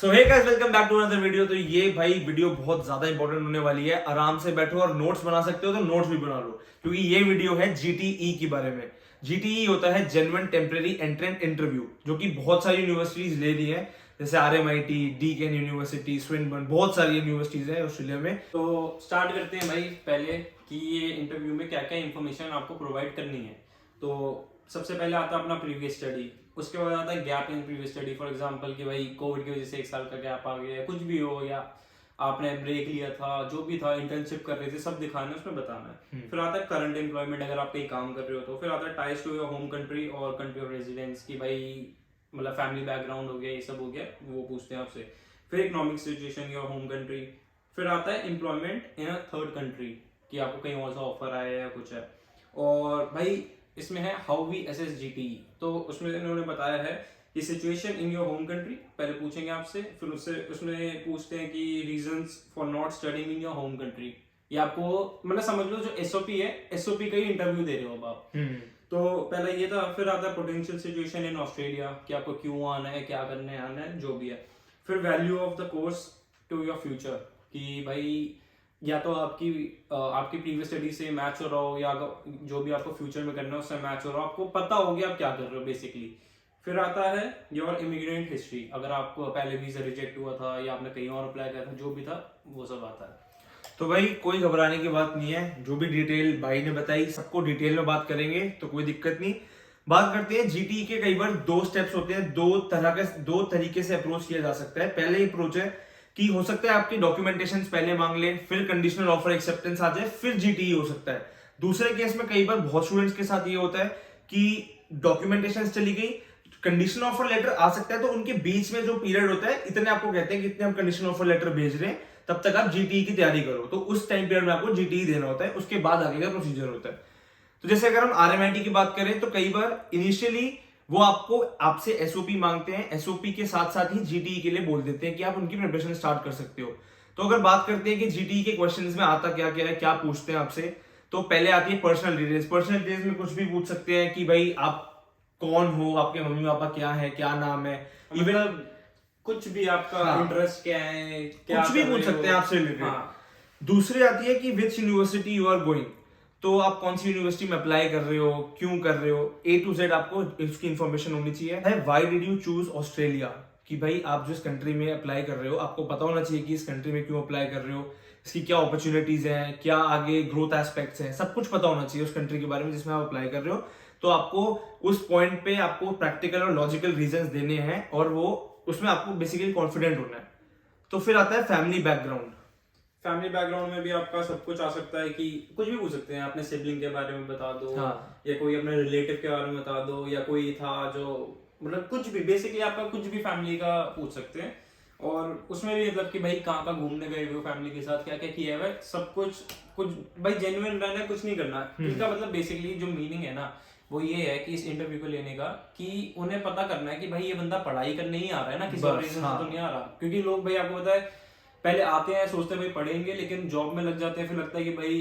So hey guys, welcome back to another video. तो ये भाई वीडियो बहुत ज्यादा इंपॉर्टेंट होने वाली है। आराम से बैठो और नोट्स बना सकते हो तो नोट्स भी बना लो, क्योंकि ये वीडियो है जीटीई के बारे में। जीटीई होता है जेन्युइन टेम्परेरी एंट्रेंस इंटरव्यू, जो कि बहुत सारी यूनिवर्सिटीज ले रही है, जैसे आरएमआईटी, डीकेन यूनिवर्सिटी, स्विनबर्न, बहुत सारी यूनिवर्सिटीज है ऑस्ट्रेलिया में। तो स्टार्ट करते हैं भाई पहले कि ये इंटरव्यू में क्या क्या इन्फॉर्मेशन आपको प्रोवाइड करनी है। तो सबसे पहले आता है अपना प्रीवियस स्टडी, उसके बाद आता है gap in previous study. For example कि भाई कोविड की वजह से 1 साल का गैप आ गया है, कुछ भी हो, या आपने ब्रेक लिया था, जो भी था, इंटर्नशिप कर रहे थे, सब दिखाना है, उसमें बताना है। फिर आता है करंट एम्प्लॉयमेंट, अगर आप कहीं काम कर रहे हो तो। फिर आता है ties to your home country और कंट्री ऑफ रेजिडेंस, की भाई मतलब फैमिली बैकग्राउंड हो गया, ये सब हो गया, वो पूछते हैं आपसे। फिर economic situation your home country. फिर आता है employment in a third country, कि आपको कहीं और सा ऑफर आया है या कुछ है। और भाई इसमें है हाउ वी एसेस जीटीई, तो उसमें इन्होंने बताया है कि situation in your home country पहले पूछेंगे आपसे, फिर उससे उसमें पूछते हैं कि reasons for not studying in your home country. ये आपको मतलब समझ लो जो एसओपी है, एसओपी का ही इंटरव्यू दे रहे हो अब आप। तो पहला ये था। फिर आता है पोटेंशियल सिचुएशन इन ऑस्ट्रेलिया, कि आपको क्यों आना है, क्या करने आना है, जो भी है। फिर value of the course to your future, कि भाई या तो आपकी प्रीवियस स्टडी से मैच हो रहा हो, या जो भी आपको फ्यूचर में करना है उससे मैच हो रहा हो, आपको पता हो गया आप क्या कर रहे हो बेसिकली। फिर आता है योर इमिग्रेंट हिस्ट्री, अगर आपको पहले वीजा रिजेक्ट हुआ था या आपने कहीं और अप्लाई किया था, जो भी था वो सब आता है। तो भाई कोई घबराने की बात नहीं है, जो भी डिटेल भाई ने बताई सबको डिटेल में बात करेंगे, तो कोई दिक्कत नहीं। बात करते हैं जीटीई के। कई बार 2 स्टेप्स होते हैं, दो तरीके से अप्रोच किया जा सकता है। पहले ही अप्रोच है कि हो सकता है आपकी डॉक्यूमेंटेशन पहले मांग ले, फिर कंडीशनल ऑफर एक्सेप्टेंस आ जाए, फिर जीटीई हो सकता है। दूसरे केस में कई बार बहुत स्टूडेंट्स के साथ ये होता है कि डॉक्यूमेंटेशन चली गई, कंडीशनल ऑफर लेटर आ सकता है, तो उनके बीच में जो पीरियड होता है, इतने आपको कहते हैं कि इतने हम कंडीशनल ऑफर लेटर भेज रहे हैं, तब तक आप जीटीई की तैयारी करो। तो उस टाइम पीरियड में आपको जीटीई देना होता है, उसके बाद आगे का प्रोसीजर होता है। तो जैसे अगर हम आरएमआईटी की बात करें, तो कई बार इनिशियली वो आपसे एसओपी मांगते हैं, एसओपी के साथ साथ ही जीटीई के लिए बोल देते हैं कि आप उनकी प्रिपरेशन स्टार्ट कर सकते हो। तो अगर बात करते हैं कि जीटीई के क्वेश्चंस में आता क्या क्या है, क्या पूछते हैं आपसे, तो पहले आती है पर्सनल डिटेल्स। पर्सनल डिटेल्स में कुछ भी पूछ सकते हैं कि भाई आप कौन हो, आपके मम्मी पापा क्या है, क्या नाम है, इवन कुछ भी आपका इंटरेस्ट क्या है, क्या कुछ भी पूछ सकते हैं आपसे रिलेटेड। दूसरी आती है कि which university you are going, तो आप कौन सी यूनिवर्सिटी में अप्लाई कर रहे हो, क्यों कर रहे हो, ए टू जेड आपको इसकी इंफॉर्मेशन होनी चाहिए। Why did you choose Australia, कि भाई आप जिस कंट्री में अप्लाई कर रहे हो आपको पता होना चाहिए कि इस कंट्री में क्यों अप्लाई कर रहे हो, इसकी क्या अपॉर्चुनिटीज हैं, क्या आगे ग्रोथ एस्पेक्ट्स हैं, सब कुछ पता होना चाहिए उस कंट्री के बारे में जिसमें आप अप्लाई कर रहे हो। तो आपको उस पॉइंट पे आपको प्रैक्टिकल और लॉजिकल रीजंस देने हैं, और वो उसमें आपको बेसिकली कॉन्फिडेंट होना है। तो फिर आता है फैमिली बैकग्राउंड। फैमिली बैकग्राउंड में भी आपका सब कुछ आ सकता है, कि कुछ भी पूछ सकते हैं, अपने सिबलिंग के बारे में बता दो, या कोई अपने रिलेटिव के बारे में बता दो, या कोई था जो मतलब कुछ भी, बेसिकली आपका कुछ भी फैमिली का पूछ सकते हैं। और उसमें भी मतलब कि भाई कहाँ कहाँ घूमने गए हो फैमिली के साथ, क्या क्या किया है, सब कुछ कुछ भाई जेन्युइन रहना है, कुछ नहीं करना। इनका मतलब बेसिकली जो मीनिंग है ना, वो ये है कि इस इंटरव्यू को लेने का, कि उन्हें पता करना है कि भाई ये बंदा पढ़ाई करने ही आ रहा है ना, किसी और रीजन से तो नहीं आ रहा। क्योंकि लोग भाई आपको पता है पहले आते हैं सोचते हैं भाई पढ़ेंगे, लेकिन जॉब में लग जाते हैं, फिर लगता है कि भाई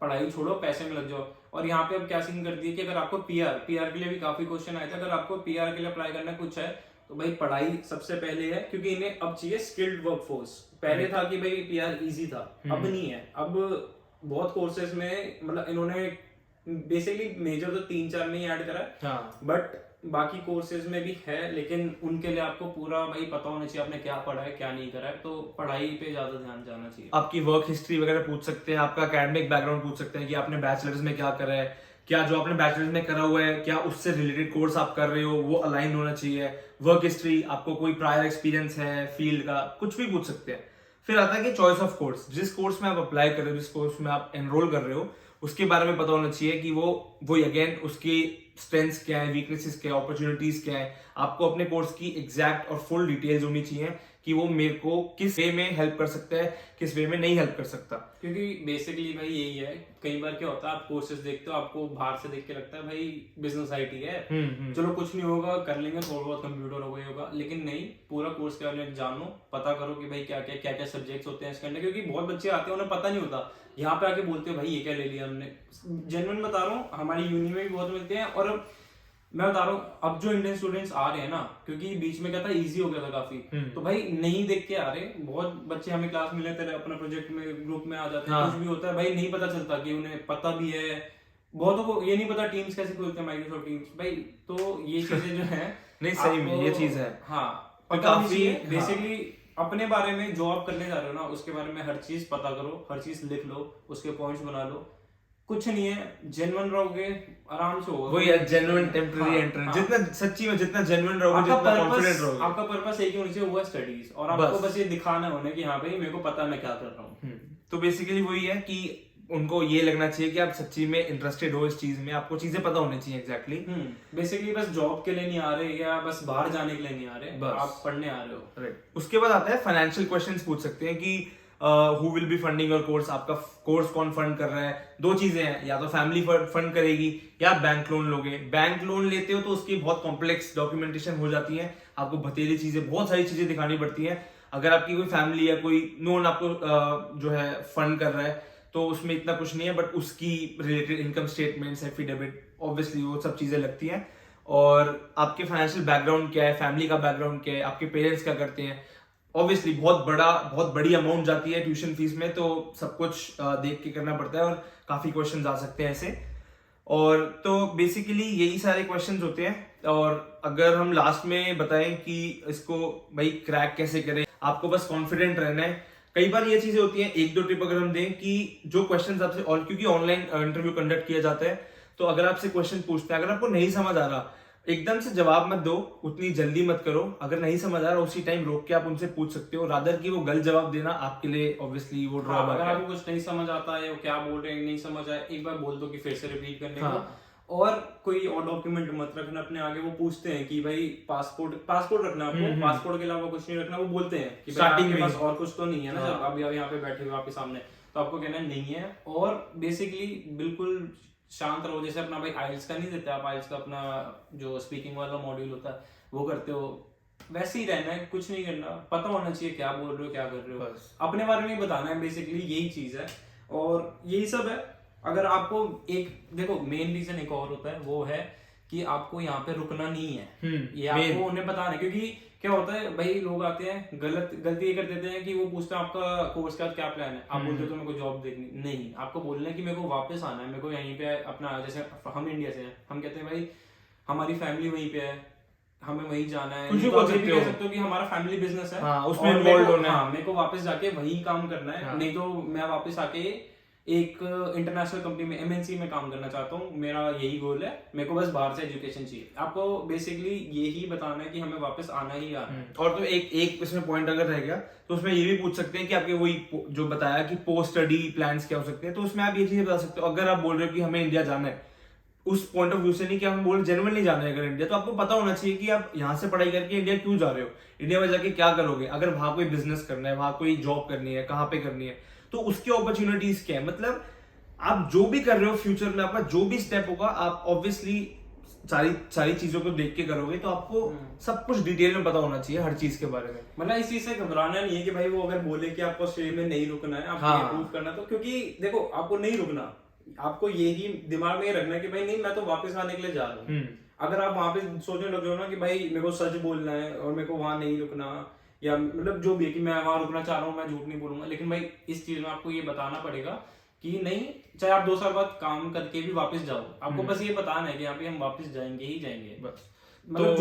पढ़ाई छोड़ो पैसे में लग जाओ। और यहाँ पे अब क्या सीन कर दिया कि अगर आपको पीआर के लिए भी काफी क्वेश्चन आए थे, अगर आपको पीआर के लिए अप्लाई करना कुछ है तो भाई पढ़ाई सबसे पहले है, क्योंकि इन्हें अब चाहिए स्किल्ड वर्कफोर्स। पहले था कि भाई पीआर इजी था, अब नहीं है। अब बहुत कोर्सेज में मतलब इन्होंने बेसिकली मेजर तो 3-4 में ही ऐड करा है, बट बाकी कोर्सेज में भी है, लेकिन उनके लिए आपको पूरा भाई पता होना चाहिए आपने क्या पढ़ा है क्या नहीं करा है, तो पढ़ाई पे ज्यादा ध्यान जाना चाहिए। आपकी वर्क हिस्ट्री वगैरह पूछ सकते हैं, आपका एकेडमिक बैकग्राउंड पूछ सकते हैं कि आपने बैचलर्स में क्या करा है, क्या जो आपने बैचलर्स में करा हुआ है क्या उससे रिलेटेड कोर्स आप कर रहे हो वो अलाइन होना चाहिए। वर्क हिस्ट्री, आपको कोई प्रायर एक्सपीरियंस है फील्ड का, कुछ भी पूछ सकते हैं। फिर आता है कि चॉइस ऑफ कोर्स, जिस कोर्स में आप अप्लाई कर रहे हो, जिस कोर्स में आप एनरोल कर रहे हो, उसके बारे में पता होना चाहिए कि वो अगेन उसकी स्ट्रेंथ्स क्या है, वीकनेसेस क्या है, अपॉर्चुनिटीज क्या है। आपको अपने कोर्स की एग्जैक्ट और फुल डिटेल्स होनी चाहिए कि वो मेरे को किस वे में हेल्प कर सकता है, किस वे में नहीं हेल्प कर सकता। क्योंकि बेसिकली भाई यही है, कई बार क्या होता है आप कोर्सेज देखते हो, आपको बाहर से देख के लगता है भाई बिजनेस आईटी है, चलो कुछ नहीं होगा, कर लेंगे, थोड़ा बहुत कंप्यूटर हो गया होगा, लेकिन नहीं, पूरा कोर्स के बारे में जानो, पता करो कि भाई क्या क्या सब्जेक्ट्स होते हैं इसके अंदर। क्योंकि बहुत बच्चे आते हैं उन्हें पता नहीं होता, यहाँ पे आके बोलते हैं भाई ये क्या ले लिया हमने। जेन्युइन बता रहा हूँ, हमारी यूनि में भी बहुत मिलते हैं। और मैं बता रहा हूँ अब जो इंडियन स्टूडेंट्स आ रहे हैं ना, क्योंकि बीच में क्या था इजी हो गया था काफी, तो भाई नहीं देख के आ रहे बहुत बच्चे, हमें क्लास में लेते रहे अपना प्रोजेक्ट में ग्रुप में आ जाते हैं, कुछ भी होता है भाई नहीं पता चलता कि उन्हें पता भी है, बहुतों को ये नहीं पता टीम्स कैसे खुलते हैं, माइक्रोसॉफ्ट टीम्स भाई, तो ये चीजें जो है नहीं सही में ये चीज है। हाँ तो पता काफी बेसिकली अपने बारे में जो आप करने जा रहे हो ना उसके बारे में हर चीज पता करो, हर चीज लिख लो, उसके पॉइंट्स बना लो, कुछ नहीं है जेन्युइन रहोगे आराम से होगा। वही जेन्युइन टेम्पररी एंट्रेंस, जितना सच्ची में जितना जेन्युइन रहोगे, जितना कॉन्फिडेंट रहोगे, आपका पर्पस एक ही होना चाहिए, वो है स्टडीज, और आपको बस ये दिखाना होना कि हाँ भाई मेरे को पता है मैं क्या कर रहा हूँ। तो बेसिकली वही है कि उनको ये लगना चाहिए कि आप सच्ची में इंटरेस्टेड हो इस चीज में, आपको चीजें पता होनी चाहिए एग्जैक्टली। बेसिकली बस जॉब के लिए नहीं आ रहे या बस बाहर जाने के लिए नहीं आ रहे, आप पढ़ने आ रहे हो। राइट। उसके बाद आता है फाइनेंशियल क्वेश्चंस पूछ सकते हैं कि who will be funding your course, आपका कोर्स कौन फंड कर रहा है। दो चीजें हैं, या तो फैमिली फंड करेगी या बैंक लोन लोगे। बैंक लोन लेते हो तो उसकी बहुत कॉम्प्लेक्स डॉक्यूमेंटेशन हो जाती है, आपको बतेरी चीजें, बहुत सारी चीजें दिखानी पड़ती है। अगर आपकी कोई फैमिली या कोई नोन आपको जो है फंड कर रहा है तो उसमें इतना कुछ नहीं है, बट उसकी related income statements, affidavit, obviously वो सब चीजें लगती हैं। और आपके फाइनेंशियल बैकग्राउंड क्या है, फैमिली का बैकग्राउंड क्या है, आपके पेरेंट्स क्या करते हैं, ऑब्वियसली बहुत बड़ी अमाउंट जाती है ट्यूशन फीस में, तो सब कुछ देख के करना पड़ता है और काफी क्वेश्चंस आ सकते हैं ऐसे। और तो बेसिकली यही सारे क्वेश्चंस होते हैं। और अगर हम लास्ट में बताएं कि इसको भाई क्रैक कैसे करें, आपको बस कॉन्फिडेंट रहना है। कई बार ये चीजें होती हैं, एक दो टिप अगर हम दें कि जो क्वेश्चंस आपसे, और क्योंकि ऑनलाइन इंटरव्यू कंडक्ट किया जाता है, तो अगर आपसे क्वेश्चन पूछते हैं, अगर आपको नहीं समझ आ रहा एकदम से जवाब मत दो, उतनी जल्दी मत करो। अगर नहीं समझ आ रहा उसी टाइम रोक के आप उनसे पूछ सकते हो, रादर कि वो गलत जवाब देना आपके लिए ऑब्वियसली वो ड्रॉबैक है। अगर आपको कुछ नहीं समझ आता है, वो क्या बोल रहे हैं नहीं समझ आए, एक बार बोल दो कि फिर से रिपीट करने को। और कोई और डॉक्यूमेंट मत रखना अपने आगे। वो पूछते हैं कि भाई पासपोर्ट रखना आपको, पासपोर्ट के अलावा कुछ नहीं रखना। वो बोलते हैं कि भाई आपके पास और कुछ तो नहीं है ना, जब अभी यहाँ पे बैठे हुए आपके सामने, तो आपको कहना नहीं है। और बेसिकली बिल्कुल शांत रहो। जैसे अपना भाई आइल्स का नहीं देते आप, आइल्स का अपना जो स्पीकिंग वाला मॉड्यूल होता है वो करते हो, वैसे ही रहना है, कुछ नहीं करना, पता होना चाहिए क्या बोल रहे हो क्या कर रहे हो, अपने बारे में बताना है, बेसिकली यही चीज है और यही सब है। अगर आपको एक देखो मेन रीजन एक और होता है, वो है कि आपको यहाँ पे रुकना नहीं है। ये आपको उन्हें बताना है, क्योंकि क्या होता है भाई लोग आते हैं गलती ये कर देते हैं कि वो पूछते हैं आपका कोर्स का क्या प्लान है, आप बोलते हो तो मेरे को जॉब देखनी नहीं, आपको बोलना है कि मेरे को वापस आना है, मेरे को यहीं पे अपना, जैसे हम इंडिया से हैं, हम कहते हैं भाई हमारी फैमिली वहीं पे है, हमें वहीं जाना है। कुछ भी तो बोल आप ये भी सकते कह हो सकते हो कि हमारा फैमिली बिजनेस है, उसमें इन्वॉल्व होना है। हाँ, मेरे को वापस जाके वही काम करना है, नहीं तो मैं वापस आके एक इंटरनेशनल कंपनी में एमएनसी में काम करना चाहता हूँ, मेरा यही गोल है, मेरे को बस बाहर से एजुकेशन चाहिए। आपको बेसिकली यही बताना है कि हमें वापस आना ही आना है। और तो एक इसमें पॉइंट अगर रह गया तो उसमें ये भी पूछ सकते हैं कि आपके वही जो बताया कि पोस्ट स्टडी प्लान्स क्या हो सकते हैं, तो उसमें आप ये चीजें बता सकते हो। अगर आप बोल रहे हो कि हमें इंडिया जाना है, उस पॉइंट ऑफ व्यू से नहीं कि हम बोल जेन्युइनली जाना है अगर इंडिया, तो आपको पता होना चाहिए कि आप यहाँ से पढ़ाई करके इंडिया क्यों जा रहे हो, इंडिया में जाके क्या करोगे, अगर वहां कोई बिजनेस करना है, वहां कोई जॉब करनी है, कहाँ पे करनी है, तो उसकी अपॉर्चुनिटीज क्या है। मतलब आप जो भी कर रहे हो फ्यूचर में, आपका जो भी स्टेप होगा, आप ऑब्वियसली सारी चीजों को देख के करोगे, तो आपको सब कुछ डिटेल में पता होना चाहिए हर चीज के बारे में। मतलब इस चीज से घबराना नहीं है कि भाई वो अगर बोले कि आपको ऑस्ट्रेलिया में नहीं रुकना है, आपको प्रूव करना, तो क्योंकि देखो आपको नहीं रुकना, आपको यही दिमाग में रखना है कि भाई नहीं मैं तो वापस आने के लिए जा रहा हूँ। अगर आप वहां पे सोचने लग रहे हो ना कि भाई मेरे को सच बोलना है और मेरे को वहां नहीं रुकना, या मतलब जो भी है कि मैं वहां रुकना चाह रहा हूँ, मैं झूठ नहीं बोलूंगा, लेकिन भाई इस चीज में आपको ये बताना पड़ेगा कि नहीं, चाहे आप 2 साल बाद काम करके भी वापस जाओ, आपको बस ये बताना है कि यहाँ पे हम वापस जाएंगे ही जाएंगे, बस। मतलब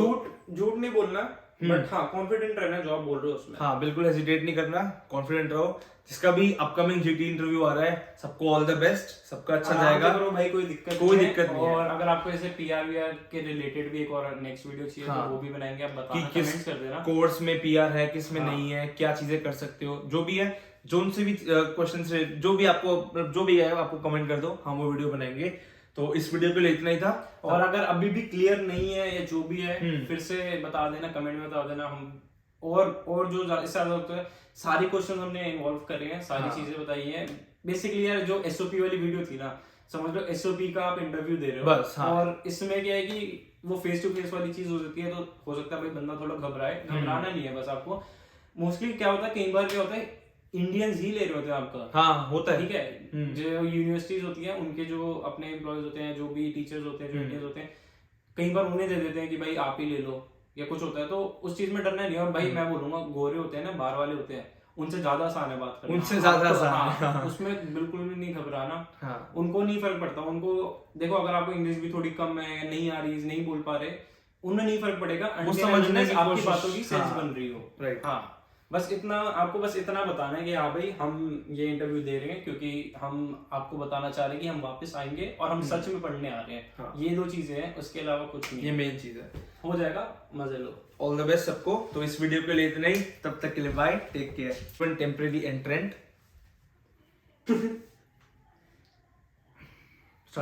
झूठ नहीं बोलना, बट हाँ कॉन्फिडेंट रहना जो आप बोल रहे हो उसमें। हाँ बिल्कुल हेजिटेट नहीं करना, कॉन्फिडेंट रहो। जिसका भी अपकमिंग जीटी इंटरव्यू आ रहा है, सबको ऑल द बेस्ट, सबका अच्छा जाएगा। करो भाई, कोई दिक्कत नहीं है। और अगर आपको ऐसे पीआर वीआर के रिलेटेड भी एक और नेक्स्ट वीडियो चाहिए तो वो भी बनाएंगे, आप बताना, कमेंट्स कर देना कोर्स में पीआर है, किस में नहीं है, क्या चीजें कर सकते हो, जो भी है, जो उनसे भी क्वेश्चन से जो भी है आपको कमेंट कर दो, हम वो वीडियो बनाएंगे। तो इस वीडियो के लिए इतना ही था। और अगर अभी भी क्लियर नहीं है या जो भी है, फिर से बता देना, कमेंट में बता देना। हम और जो इससे ज्यादा होता है, सारी क्वेश्चन हमने इन्वॉल्व करे हैं, सारी चीजें बताई हैं। बेसिकली यार जो एसओपी वाली वीडियो थी ना, समझ लो एसओपी का आप इंटरव्यू दे रहे हो बस। और इसमें क्या है कि वो फेस टू फेस वाली चीज हो सकती है, तो हो सकता है भाई बंदा थोड़ा घबराना नहीं है। बस आपको मोस्टली क्या होता है, कई बार क्या होता है, इंडियंस ही ले रहे होते हैं आपका। हाँ होता है, ठीक है। जो यूनिवर्सिटीज होती हैं, उनके जो अपने एम्प्लॉयज होते हैं, जो भी टीचर्स होते हैं, जो इंडियंस होते हैं, कई बार उन्हें दे देते हैं कि भाई आप ही ले लो या कुछ होता है, तो उस चीज में डरना नहीं है। और भाई मैं बोलूंगा गोरे होते हैं ना, बाहर वाले होते हैं, उनसे ज्यादा आसान है बात करना, उनसे ज्यादा आपको- आसान है, हाँ, हाँ। उसमें बिल्कुल भी नहीं घबराना। हाँ। उनको नहीं फर्क पड़ता, उनको देखो अगर आपको इंग्लिश भी थोड़ी कम है, नहीं आ रही, नहीं बोल पा रहे, उन्हें नहीं फर्क पड़ेगा, वो until समझने unless की आपकी कोशिश, बातों की सेंस हाँ, बन रही हो। राइट। हाँ, बस इतना आपको बस इतना बताना है कि हाँ भाई हम ये इंटरव्यू दे रहे हैं क्योंकि हम आपको बताना चाह रहे हैं कि हम वापस आएंगे और हम सच में पढ़ने आ रहे हैं। हाँ। ये 2 चीजें हैं, उसके अलावा कुछ नहीं ये है। मेन चीज है। हो जाएगा, मजे लो। ऑल द बेस्ट सबको। तो इस वीडियो के लिए इतना ही, तब तक के लिए बाय, टेक केयर। टेम्परेरी एंट्रेंट